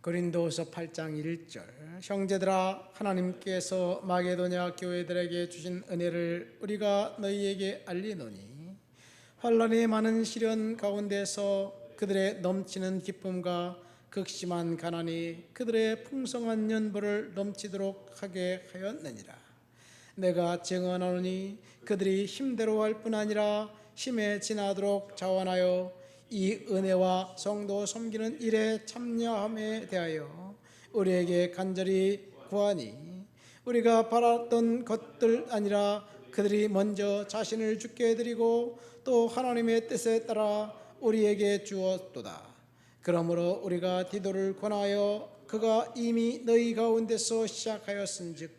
고린도후서 8장 1절 형제들아 하나님께서 마게도냐 교회들에게 주신 은혜를 우리가 너희에게 알리노니 환난의 많은 시련 가운데서 그들의 넘치는 기쁨과 극심한 가난이 그들의 풍성한 연보를 넘치도록 하게 하였느니라. 내가 증언하노니 그들이 힘대로 할 뿐 아니라 힘에 지나도록 자원하여 이 은혜와 성도 섬기는 일에 참여함에 대하여 우리에게 간절히 구하니 우리가 바랐던 것들 아니라 그들이 먼저 자신을 주께 드리고 또 하나님의 뜻에 따라 우리에게 주었도다. 그러므로 우리가 디도를 권하여 그가 이미 너희 가운데서 시작하였은즉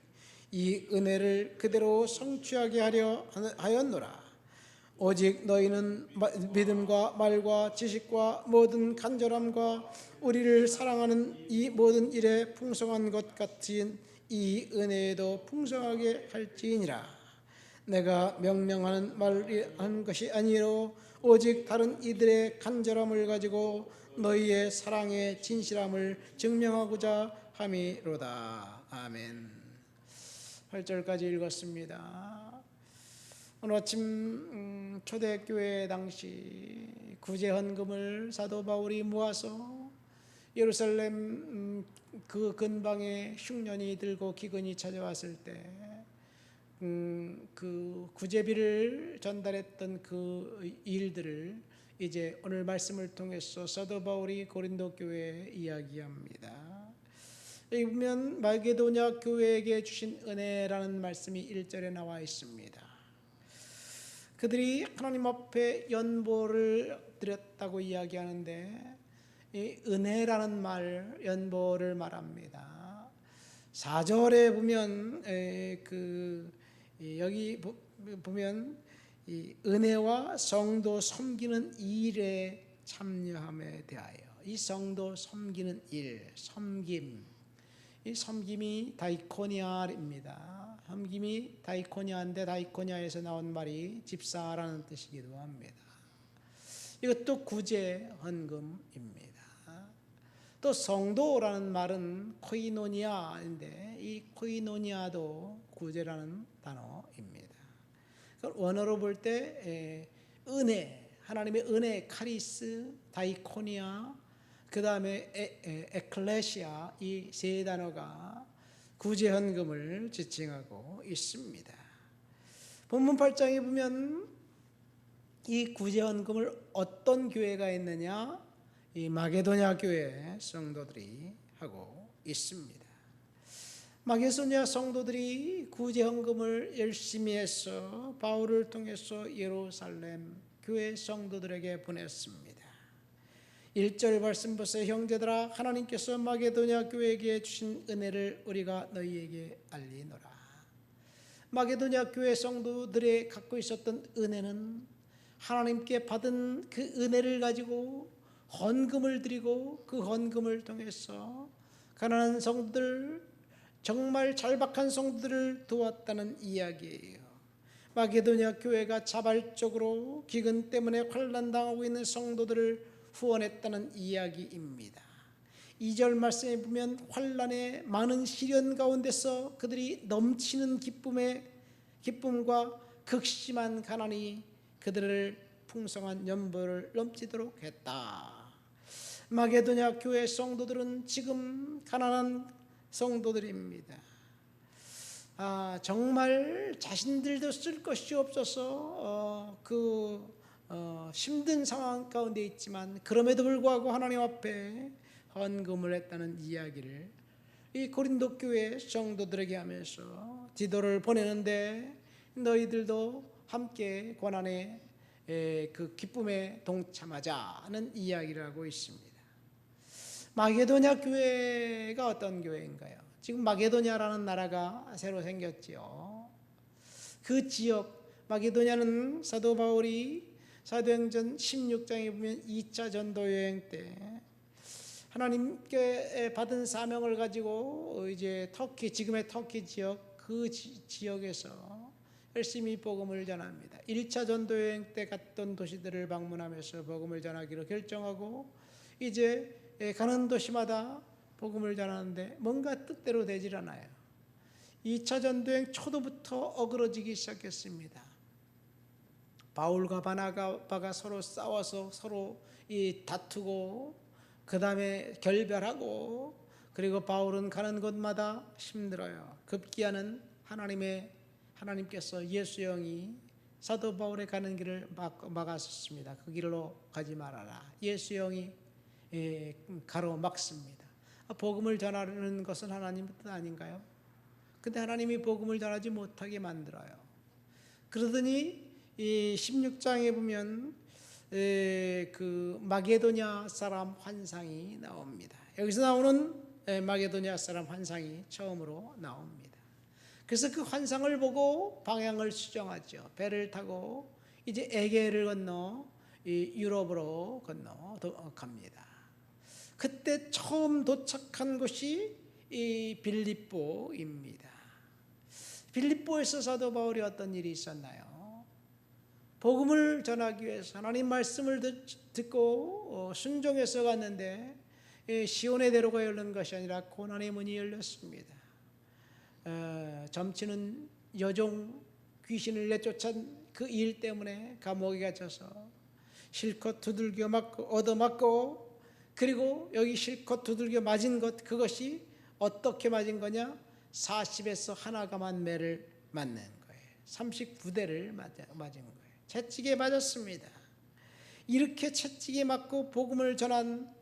이 은혜를 그대로 성취하게 하려 하였노라. 오직 너희는 믿음과 말과 지식과 모든 간절함과 우리를 사랑하는 이 모든 일에 풍성한 것 같은 이 은혜에도 풍성하게 할지니라. 내가 명령하는 말을 하는 것이 아니요 오직 다른 이들의 간절함을 가지고 너희의 사랑의 진실함을 증명하고자 함이로다. 아멘. 8절까지 읽었습니다. 오늘 아침 초대교회 당시 구제헌금을 사도 바울이 모아서 예루살렘 그 근방에 흉년이 들고 기근이 찾아왔을 때 그 구제비를 전달했던 그 일들을 이제 오늘 말씀을 통해서 사도 바울이 고린도 교회에 이야기합니다. 여기 보면 마게도냐 교회에게 주신 은혜라는 말씀이 1절에 나와 있습니다. 그들이 하나님 앞에 연보를 드렸다고 이야기하는데 이 은혜라는 말, 연보를 말합니다. 4절에 보면 여기 보면 이 은혜와 성도 섬기는 일에 참여함에 대하여 이 성도 섬기는 일, 섬김, 이 섬김이 다이코니아입니다. 섬김이 다이코니아인데 다이코니아에서 나온 말이 집사라는 뜻이기도 합니다. 이것도 구제 헌금입니다. 또 성도라는 말은 코이노니아인데 이 코이노니아도 구제라는 단어입니다. 원어로 볼 때 은혜, 하나님의 은혜, 카리스, 다이코니아, 그 다음에 에클레시아, 이 세 단어가 구제헌금을 지칭하고 있습니다. 본문 8장에 보면 이 구제헌금을 어떤 교회가 했느냐? 이 마게도냐 교회 성도들이 하고 있습니다. 마게도냐 성도들이 구제헌금을 열심히 해서 바울을 통해서 예루살렘 교회 성도들에게 보냈습니다. 1절 말씀 보세요. 형제들아 하나님께서 마게도냐 교회에게 주신 은혜를 우리가 너희에게 알리노라. 마게도냐 교회 성도들이 갖고 있었던 은혜는 하나님께 받은 그 은혜를 가지고 헌금을 드리고 그 헌금을 통해서 가난한 성도들, 정말 절박한 성도들을 도왔다는 이야기예요. 마게도냐 교회가 자발적으로 기근 때문에 환난당하고 있는 성도들을 후원했다는 이야기입니다. 2절 말씀에 보면 환난의 많은 시련 가운데서 그들이 넘치는 기쁨과 극심한 가난이 그들을 풍성한 연보를 넘치도록 했다. 마게도냐 교회 성도들은 지금 가난한 성도들입니다. 정말 자신들도 쓸 것이 없어서 힘든 상황 가운데 있지만 그럼에도 불구하고 하나님 앞에 헌금을 했다는 이야기를 이 고린도 교회 성도들에게 하면서 디도를 보내는데 너희들도 함께 고난의 그 기쁨에 동참하자는 이야기를 하고 있습니다. 마게도냐 교회가 어떤 교회인가요? 지금 마게도냐라는 나라가 새로 생겼지요. 그 지역 마게도냐는 사도 바울이 사도행전 16장에 보면 2차 전도 여행 때 하나님께 받은 사명을 가지고 이제 터키, 지금의 터키 지역 그 지역에서 열심히 복음을 전합니다. 1차 전도 여행 때 갔던 도시들을 방문하면서 복음을 전하기로 결정하고 이제 가는 도시마다 복음을 전하는데 뭔가 뜻대로 되질 않아요. 2차 전도행 초도부터 어그러지기 시작했습니다. 바울과 바나바가 서로 싸워서 서로 다투고 그 다음에 결별하고, 그리고 바울은 가는 곳마다 힘들어요. 급기야는 하나님께서 예수 영이 사도 바울의 가는 길을 막았습니다. 그 길로 가지 말아라. 예수 영이 가로막습니다. 복음을 전하는 것은 하나님의 뜻 아닌가요? 근데 하나님이 복음을 전하지 못하게 만들어요. 그러더니 이 16장에 보면 그 마게도냐 사람 환상이 나옵니다. 여기서 나오는 마게도냐 사람 환상이 처음으로 나옵니다. 그래서 그 환상을 보고 방향을 수정하죠. 배를 타고 이제 에게를 건너 유럽으로 건너갑니다. 그때 처음 도착한 곳이 이 빌립보입니다. 빌립보에서 사도 바울이 어떤 일이 있었나요? 복음을 전하기 위해서 하나님 말씀을 듣고 순종해서 갔는데 시온의 대로가 열린 것이 아니라 고난의 문이 열렸습니다. 점치는 여종 귀신을 내쫓은 그 일 때문에 감옥에 갇혀서 실컷 두들겨 맞고 얻어맞고, 그리고 여기 실컷 두들겨 맞은 것, 그것이 어떻게 맞은 거냐? 40에서 하나가만 매를 맞는 거예요. 39대를 맞은 거예요. 채찍에 맞았습니다. 이렇게 채찍에 맞고 복음을 전한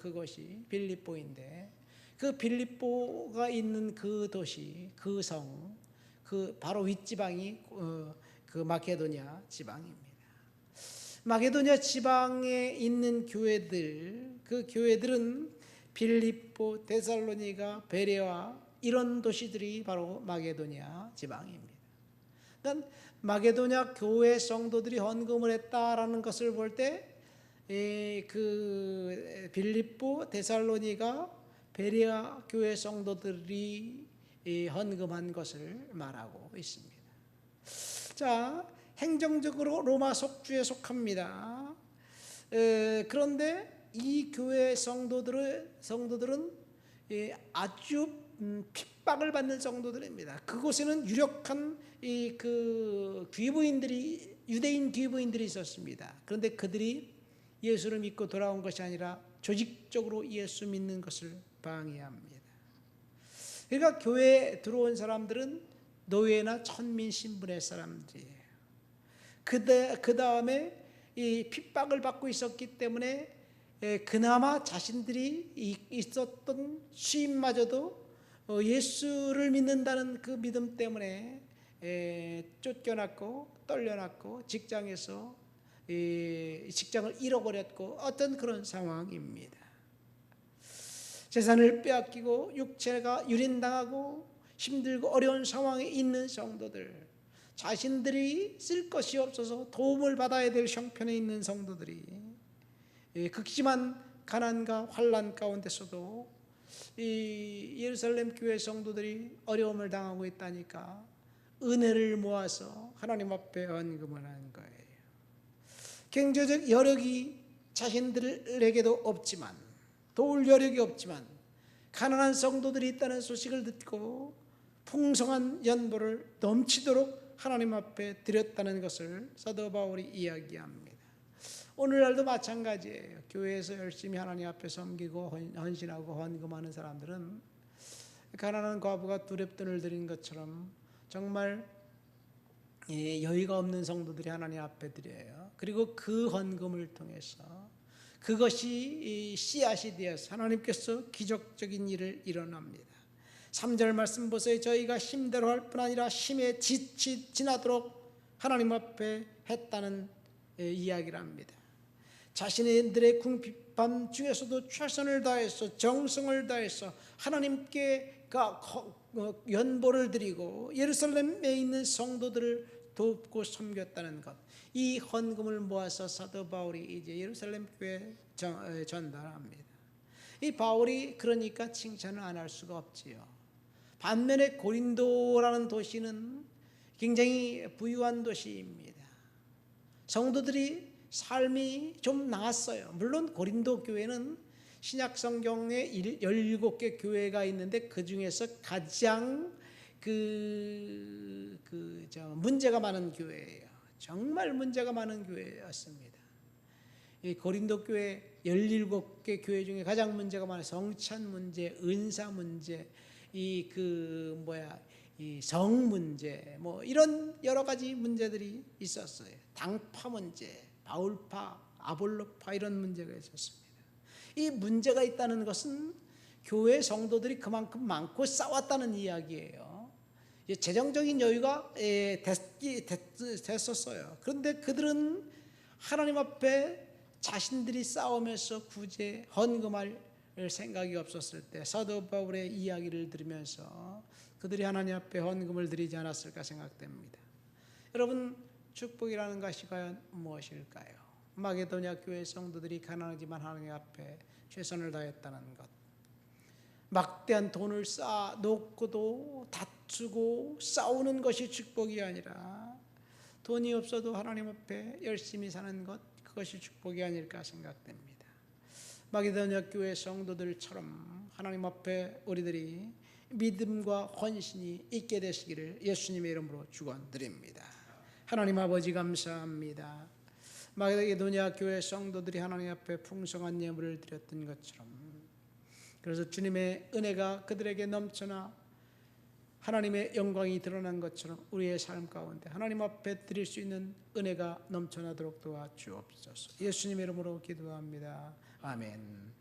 그곳이 빌립보인데, 그 빌립보가 있는 그 도시, 그 성, 그 바로 윗지방이 그 마게도냐 지방입니다. 마게도냐 지방에 있는 교회들, 그 교회들은 빌립보, 데살로니가, 베레아 이런 도시들이 바로 마게도냐 지방입니다. 그러니까 마게도냐 교회 성도들이 헌금을 했다라는 것을 볼 때 그 빌립보, 데살로니가, 베레아 교회 성도들이 헌금한 것을 말하고 있습니다. 자, 행정적으로 로마 속주에 속합니다. 그런데 이 교회 성도들은 아주 핍박을 받는 성도들입니다. 그곳에는 유력한 그 귀부인들이, 유대인 귀부인들이 있었습니다. 그런데 그들이 예수를 믿고 돌아온 것이 아니라 조직적으로 예수 믿는 것을 방해합니다. 그러니까 교회에 들어온 사람들은 노예나 천민 신분의 사람들이에요. 그 다음에 이 핍박을 받고 있었기 때문에 그나마 자신들이 있었던 수입마저도 예수를 믿는다는 그 믿음 때문에 쫓겨났고 떨려났고 직장에서 직장을 잃어버렸고 어떤 그런 상황입니다. 재산을 빼앗기고 육체가 유린당하고 힘들고 어려운 상황에 있는 성도들, 자신들이 쓸 것이 없어서 도움을 받아야 될 형편에 있는 성도들이 극심한 가난과 환난 가운데서도 이 예루살렘 교회 성도들이 어려움을 당하고 있다니까 은혜를 모아서 하나님 앞에 헌금을 한 거예요. 경제적 여력이 자신들에게도 없지만, 도울 여력이 없지만 가난한 성도들이 있다는 소식을 듣고 풍성한 연보를 넘치도록 하나님 앞에 드렸다는 것을 사도 바울이 이야기합니다. 오늘날도 마찬가지예요. 교회에서 열심히 하나님 앞에 섬기고 헌신하고 헌금하는 사람들은 가난한 과부가 두렙돈을 드린 것처럼 정말 여유가 없는 성도들이 하나님 앞에 드려요. 그리고 그 헌금을 통해서 그것이 씨앗이 되어서 하나님께서 기적적인 일을 일어납니다. 3절 말씀 보세요. 저희가 힘대로 할 뿐 아니라 힘에 지나도록 하나님 앞에 했다는 이야기를 합니다. 자신들의 궁핍함 중에서도 최선을 다해서 정성을 다해서 하나님께 연보를 드리고 예루살렘에 있는 성도들을 돕고 섬겼다는 것, 이 헌금을 모아서 사도 바울이 이제 예루살렘 교회에 전달합니다. 이 바울이 그러니까 칭찬을 안 할 수가 없지요. 반면에 고린도라는 도시는 굉장히 부유한 도시입니다. 성도들이 삶이 좀 나았어요. 물론 고린도 교회는 신약 성경에 17개 교회가 있는데 그 중에서 가장 문제가 많은 교회예요. 정말 문제가 많은 교회였습니다. 이 고린도 교회 17개 교회 중에 가장 문제가 많아요. 성찬 문제, 은사 문제, 이 성 문제, 뭐 이런 여러 가지 문제들이 있었어요. 당파 문제, 바울파, 아볼로파 이런 문제가 있었습니다. 이 문제가 있다는 것은 교회 성도들이 그만큼 많고 싸웠다는 이야기예요. 재정적인 여유가 됐었어요. 그런데 그들은 하나님 앞에 자신들이 싸우면서 구제 헌금할 생각이 없었을 때 사도 바울의 이야기를 들으면서 그들이 하나님 앞에 헌금을 드리지 않았을까 생각됩니다. 여러분, 축복이라는 것이 과연 무엇일까요? 마게도냐 교회 성도들이 가난하지만 하나님 앞에 최선을 다했다는 것, 막대한 돈을 쌓아놓고도 다투고 싸우는 것이 축복이 아니라 돈이 없어도 하나님 앞에 열심히 사는 것, 그것이 축복이 아닐까 생각됩니다. 마게도냐 교회 성도들처럼 하나님 앞에 우리들이 믿음과 헌신이 있게 되시기를 예수님의 이름으로 축원드립니다. 하나님 아버지 감사합니다. 마게도냐 교회 성도들이 하나님 앞에 풍성한 예물을 드렸던 것처럼, 그래서 주님의 은혜가 그들에게 넘쳐나 하나님의 영광이 드러난 것처럼 우리의 삶 가운데 하나님 앞에 드릴 수 있는 은혜가 넘쳐나도록 도와주옵소서. 예수님의 이름으로 기도합니다. 아멘.